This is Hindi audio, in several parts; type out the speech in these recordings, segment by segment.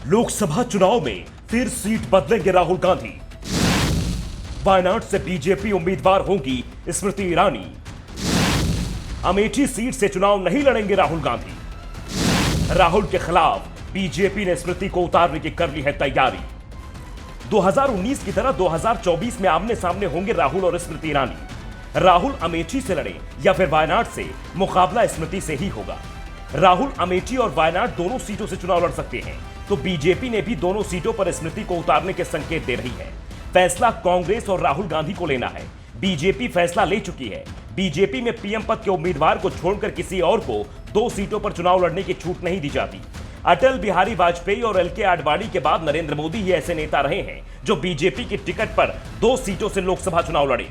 लोकसभा चुनाव में फिर सीट बदलेंगे राहुल गांधी। वायनाड से बीजेपी उम्मीदवार होंगी स्मृति ईरानी। अमेठी सीट से चुनाव नहीं लड़ेंगे राहुल गांधी। राहुल के खिलाफ बीजेपी ने स्मृति को उतारने की कर ली है तैयारी। 2019 की तरह 2024 में आमने सामने होंगे राहुल और स्मृति ईरानी। राहुल अमेठी से लड़े या फिर वायनाड से, मुकाबला स्मृति से ही होगा। राहुल अमेठी और वायनाड दोनों सीटों से चुनाव लड़ सकते हैं, तो बीजेपी ने भी दोनों सीटों पर स्मृति को उतारने के संकेत दे रही है। फैसला कांग्रेस और राहुल गांधी को लेना है। बीजेपी फैसला ले चुकी है। बीजेपी में पीएम पद के उम्मीदवार को छोड़कर किसी और को 2 सीटों पर चुनाव लड़ने की छूट नहीं दी जाती। अटल बिहारी वाजपेयी और एल के आडवाणी के बाद नरेंद्र मोदी ही ऐसे नेता रहे हैं जो बीजेपी की टिकट पर 2 सीटों से लोकसभा चुनाव लड़े।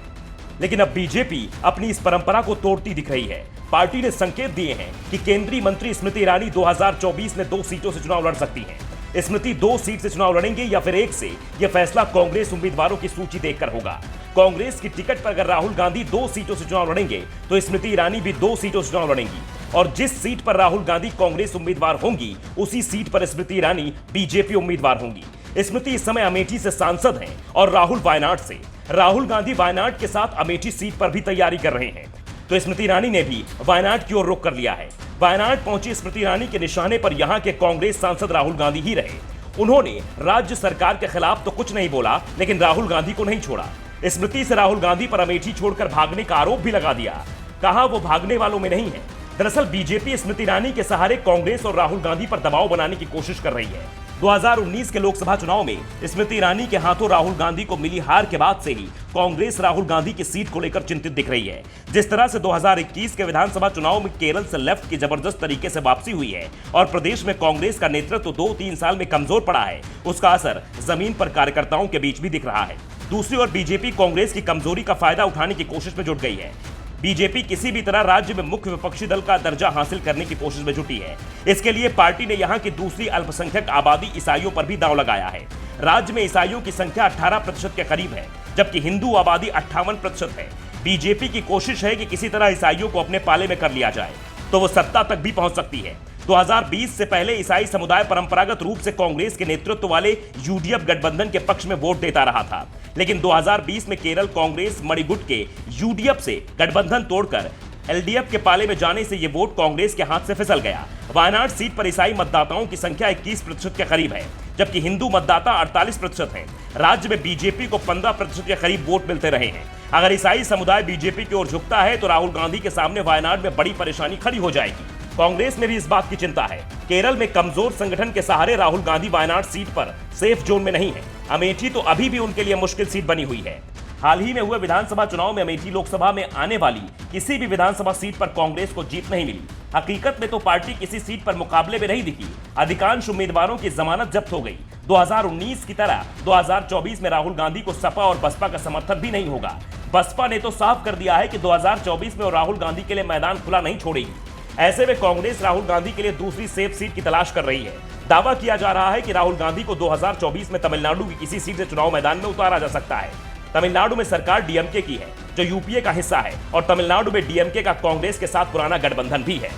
लेकिन अब बीजेपी अपनी इस परंपरा को तोड़ती दिख रही है। पार्टी ने संकेत दिए हैं कि केंद्रीय मंत्री स्मृति ईरानी 2024 में 2 सीटों से चुनाव लड़ सकती हैं। स्मृति 2 सीट से चुनाव लड़ेंगे या फिर 1 से, यह फैसला कांग्रेस उम्मीदवारों की सूची देखकर होगा। कांग्रेस की टिकट पर अगर राहुल गांधी 2 सीटों से चुनाव लड़ेंगे तो स्मृति ईरानी भी 2 सीटों से चुनाव लड़ेंगी, और जिस सीट पर राहुल गांधी कांग्रेस उम्मीदवार होंगी उसी सीट पर स्मृति ईरानी बीजेपी उम्मीदवार होंगी। स्मृति इस समय अमेठी से सांसद हैं और राहुल वायनाड से। राहुल गांधी वायनाड के साथ अमेठी सीट पर भी तैयारी कर रहे हैं, तो स्मृति ईरानी ने भी वायनाड की ओर रुख कर लिया है। वायनाड पहुंची स्मृति ईरानी के निशाने पर यहां के कांग्रेस सांसद राहुल गांधी ही रहे। उन्होंने राज्य सरकार के खिलाफ तो कुछ नहीं बोला, लेकिन राहुल गांधी को नहीं छोड़ा। स्मृति से राहुल गांधी पर अमेठी छोड़कर भागने का आरोप भी लगा दिया। कहा वो भागने वालों में नहीं है। दरअसल बीजेपी स्मृति ईरानी के सहारे कांग्रेस और राहुल गांधी पर दबाव बनाने की कोशिश कर रही है। 2019 के लोकसभा चुनाव में स्मृति ईरानी के हाथों राहुल गांधी को मिली हार के बाद से ही कांग्रेस राहुल गांधी की सीट को लेकर चिंतित दिख रही है। जिस तरह से 2021 के विधानसभा चुनाव में केरल से लेफ्ट की जबरदस्त तरीके से वापसी हुई है और प्रदेश में कांग्रेस का नेतृत्व 2-3 साल में कमजोर पड़ा है, उसका असर जमीन पर कार्यकर्ताओं के बीच भी दिख रहा है। दूसरी ओर बीजेपी कांग्रेस की कमजोरी का फायदा उठाने की कोशिश में जुट गई है। बीजेपी किसी भी तरह राज्य में मुख्य विपक्षी दल का दर्जा हासिल करने की कोशिश में जुटी है। इसके लिए पार्टी ने यहां की दूसरी अल्पसंख्यक आबादी ईसाइयों पर भी दांव लगाया है। राज्य में ईसाइयों की संख्या 18% के करीब है, जबकि हिंदू आबादी 58% है। बीजेपी की कोशिश है कि किसी तरह ईसाइयों को अपने पाले में कर लिया जाए, तो वो सत्ता तक भी पहुंच सकती है। 2020 से पहले ईसाई समुदाय परंपरागत रूप से कांग्रेस के नेतृत्व वाले यूडीएफ गठबंधन के पक्ष में वोट देता रहा था, लेकिन 2020 में केरल कांग्रेस मणिगुट के यूडीएफ से गठबंधन तोड़कर एलडीएफ के पाले में जाने से ये वोट कांग्रेस के हाथ से फिसल गया। वायनाड सीट पर ईसाई मतदाताओं की संख्या 21% के करीब है, जबकि हिंदू मतदाता 48% हैं। राज्य में बीजेपी को 15% के करीब वोट मिलते रहे हैं। अगर ईसाई समुदाय बीजेपी की ओर झुकता है तो राहुल गांधी के सामने वायनाड में बड़ी परेशानी खड़ी हो जाएगी। कांग्रेस में भी इस बात की चिंता है। केरल में कमजोर संगठन के सहारे राहुल गांधी वायनाड सीट पर सेफ जोन में नहीं है। अमेठी तो अभी भी उनके लिए मुश्किल सीट बनी हुई है। हाल ही में हुए विधानसभा चुनाव में अमेठी लोकसभा में आने वाली किसी भी विधानसभा सीट पर कांग्रेस को जीत नहीं मिली। हकीकत में तो पार्टी किसी सीट पर मुकाबले में नहीं दिखी। अधिकांश उम्मीदवारों की जमानत जब्त हो गई। 2019 की तरह 2024 में राहुल गांधी को सपा और बसपा का समर्थन भी नहीं होगा। बसपा ने तो साफ कर दिया है कि 2024 में राहुल गांधी के लिए मैदान खुला नहीं छोड़ेगी। ऐसे में कांग्रेस राहुल गांधी के लिए दूसरी सेफ सीट की तलाश कर रही है। दावा किया जा रहा है कि राहुल गांधी को 2024 में तमिलनाडु की किसी सीट से चुनाव मैदान में उतारा जा सकता है। तमिलनाडु में सरकार डीएमके की है, जो यूपीए का हिस्सा है, और तमिलनाडु में डीएमके का कांग्रेस के साथ पुराना गठबंधन भी है।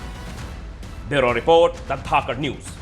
Bureau report, the Dhakad news.